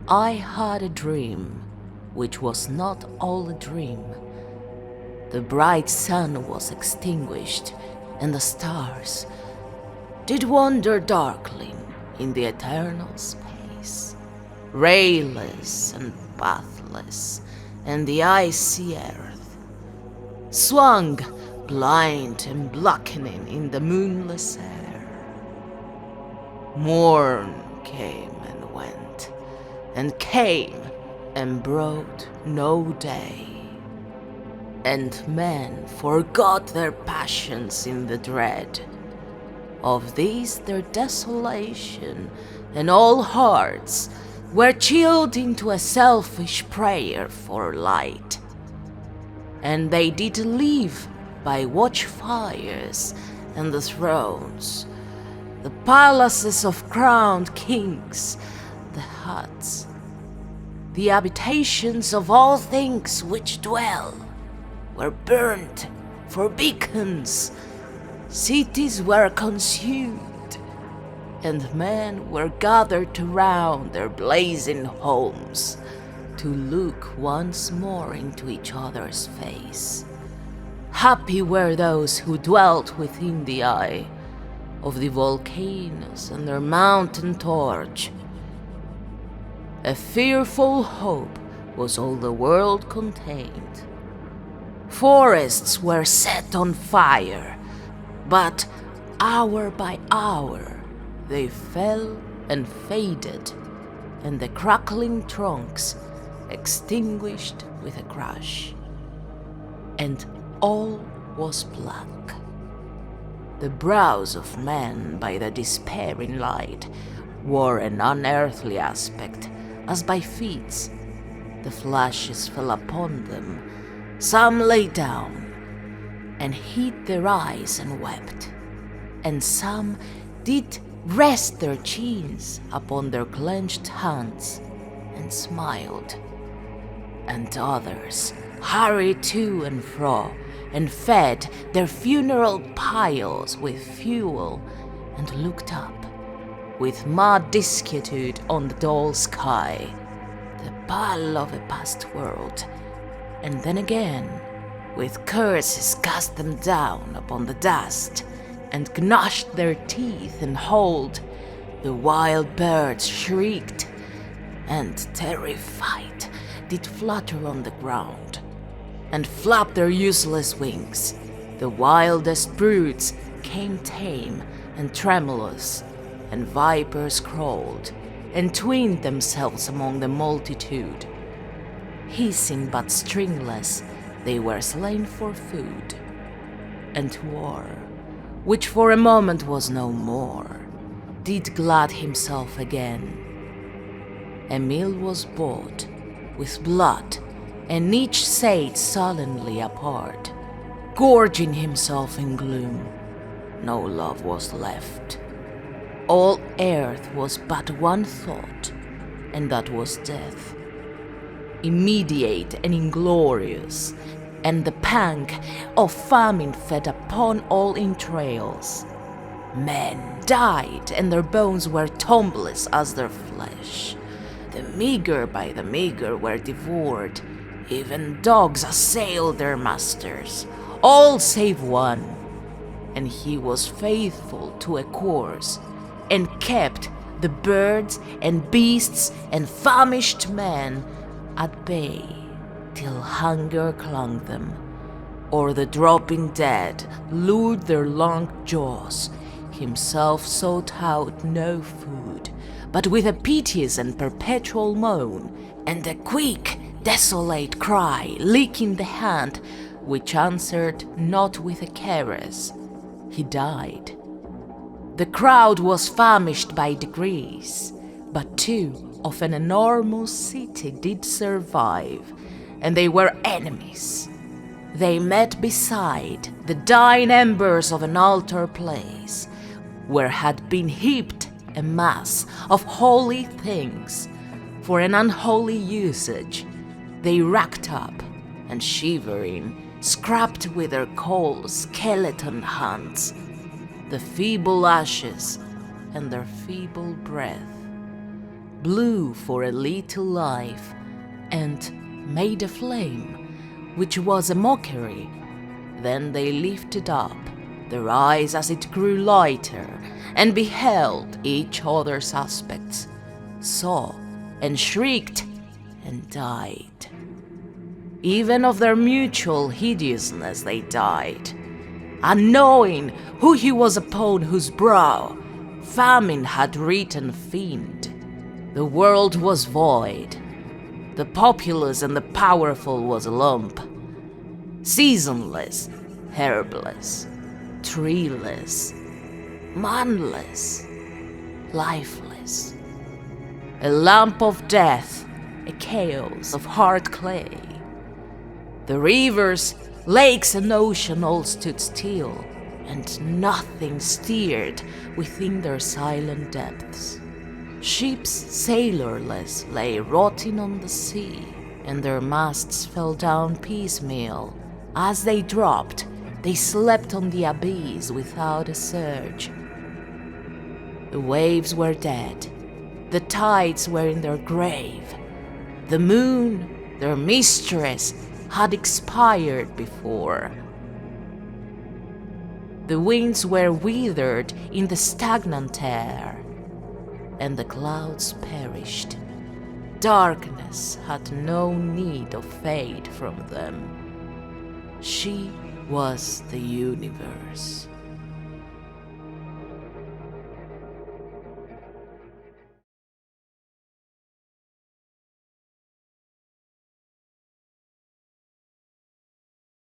I had a dream, which was not all a dream. The bright sun was extinguished, and the stars did wander darkling in the eternal space, rayless and pathless, and the icy earth swung blind and blackening in the moonless air. Morn came and came and brought no day. And men forgot their passions in the dread of this their desolation, and all hearts were chilled into a selfish prayer for light. And they did live by watchfires and the thrones, the palaces of crowned kings, the huts, the habitations of all things which dwell, were burnt for beacons, cities were consumed, and men were gathered around their blazing homes to look once more into each other's face. Happy were those who dwelt within the eye of the volcanoes and their mountain torch. A fearful hope was all the world contained. Forests were set on fire, but hour by hour they fell and faded, and the crackling trunks extinguished with a crash. And all was black. The brows of men by the despairing light wore an unearthly aspect, as by feats the flashes fell upon them. Some lay down and hid their eyes and wept, and some did rest their chins upon their clenched hands and smiled, and others hurried to and fro and fed their funeral piles with fuel and looked up with mad disquietude on the dull sky, the pall of a past world, and then again with curses cast them down upon the dust and gnashed their teeth and hold. The wild birds shrieked and, terrified, did flutter on the ground and flap their useless wings. The wildest broods came tame and tremulous, and vipers crawled and twined themselves among the multitude. Hissing but stringless, they were slain for food. And war, which for a moment was no more, did glad himself again. A meal was bought with blood, and each sate sullenly apart, gorging himself in gloom. No love was left. All earth was but one thought, and that was death. Immediate and inglorious, and the pang of famine fed upon all entrails. Men died, and their bones were tumbless as their flesh. The meager by the meager were devoured. Even dogs assailed their masters, all save one, and he was faithful to a course, and kept the birds and beasts and famished men at bay till hunger clung them, or the dropping dead lured their long jaws. Himself sought out no food, but with a piteous and perpetual moan, and a quick, desolate cry licking the hand, which answered not with a caress, he died. The crowd was famished by degrees, but two of an enormous city did survive, and they were enemies. They met beside the dying embers of an altar place, where had been heaped a mass of holy things. For an unholy usage, they racked up, and shivering, scrapped with their cold skeleton hands the feeble ashes and their feeble breath. blew for a little life, and made a flame, which was a mockery. Then they lifted up their eyes as it grew lighter, and beheld each other's aspects, saw and shrieked and died. Even of their mutual hideousness they died, unknowing who he was upon whose brow famine had written fiend. The world was void, the populous and the powerful was a lump, seasonless, herbless, treeless, manless, lifeless, a lump of death, a chaos of hard clay. The rivers, lakes, and ocean all stood still, and nothing stirred within their silent depths. Ships sailorless lay rotting on the sea, and their masts fell down piecemeal. As they dropped, they slept on the abyss without a surge. The waves were dead, the tides were in their grave. The moon, their mistress, had expired before. The winds were withered in the stagnant air, and the clouds perished. Darkness had no need of fade from them. She was the universe.